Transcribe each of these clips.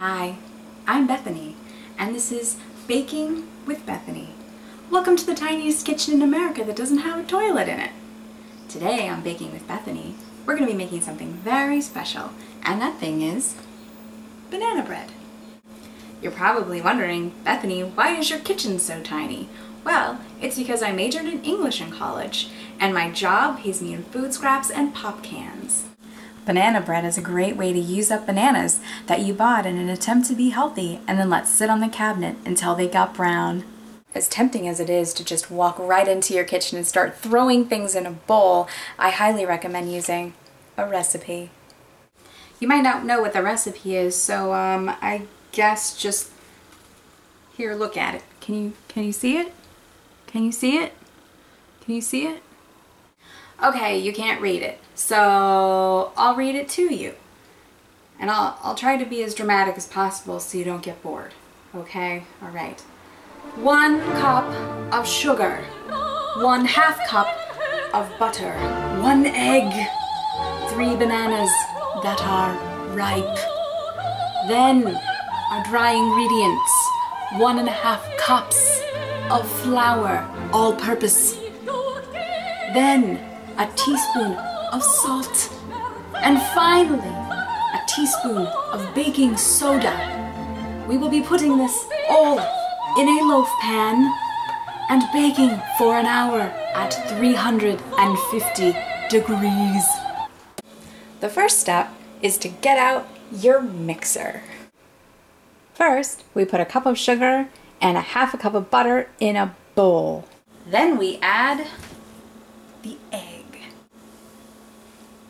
Hi, I'm Bethany, and this is Baking with Bethany. Welcome to the tiniest kitchen in America that doesn't have a toilet in it. Today on Baking with Bethany, we're going to be making something very special, and that thing is banana bread. You're probably wondering, Bethany, why is your kitchen so tiny? Well, it's because I majored in English in college, and my job pays me in food scraps and pop cans. Banana bread is a great way to use up bananas that you bought in an attempt to be healthy and then let sit on the cabinet until they got brown. As tempting as it is to just walk right into your kitchen and start throwing things in a bowl, I highly recommend using a recipe. You might not know what the recipe is, so I guess just here, look at it. Can you see it? Can you see it? Can you see it? Okay, you can't read it, so I'll read it to you. And I'll try to be as dramatic as possible so you don't get bored. Okay? Alright. 1 cup of sugar. 1/2 cup of butter. 1 egg. 3 bananas that are ripe. Then our dry ingredients. 1.5 cups of flour, all-purpose. Then a teaspoon of salt. And finally, a teaspoon of baking soda. We will be putting this all in a loaf pan and baking for an hour at 350 degrees. The first step is to get out your mixer. First, we put a cup of sugar and 1/2 cup of butter in a bowl. Then we add the egg.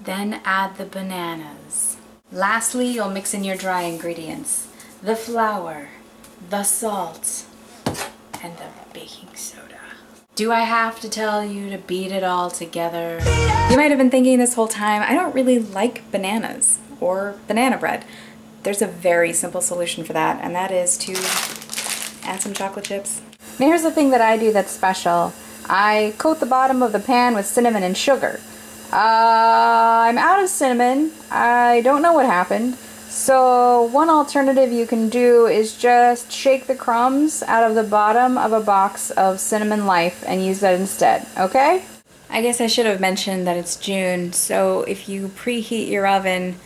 Then add the bananas. Lastly, you'll mix in your dry ingredients, the flour, the salt, and the baking soda. Do I have to tell you to beat it all together? You might have been thinking this whole time, I don't really like bananas or banana bread. There's a very simple solution for that, and that is to add some chocolate chips. Now here's the thing that I do that's special. I coat the bottom of the pan with cinnamon and sugar. I'm out of cinnamon. I don't know what happened. So one alternative you can do is just shake the crumbs out of the bottom of a box of Cinnamon Life and use that instead, okay? I guess I should have mentioned that it's June, so if you preheat your oven,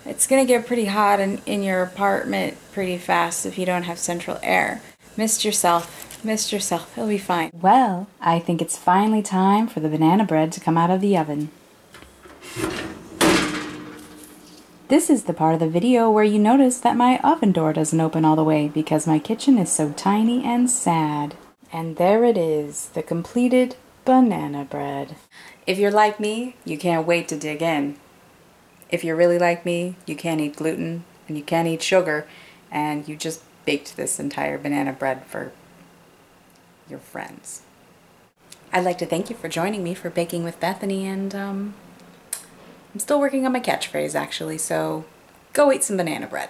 it's gonna get pretty hot in your apartment pretty fast if you don't have central air. Missed yourself, it'll be fine. Well, I think it's finally time for the banana bread to come out of the oven. This is the part of the video where you notice that my oven door doesn't open all the way because my kitchen is so tiny and sad. And there it is, the completed banana bread. If you're like me, you can't wait to dig in. If you're really like me, you can't eat gluten and you can't eat sugar, and you just baked this entire banana bread for your friends. I'd like to thank you for joining me for Baking with Bethany, and I'm still working on my catchphrase actually, so go eat some banana bread.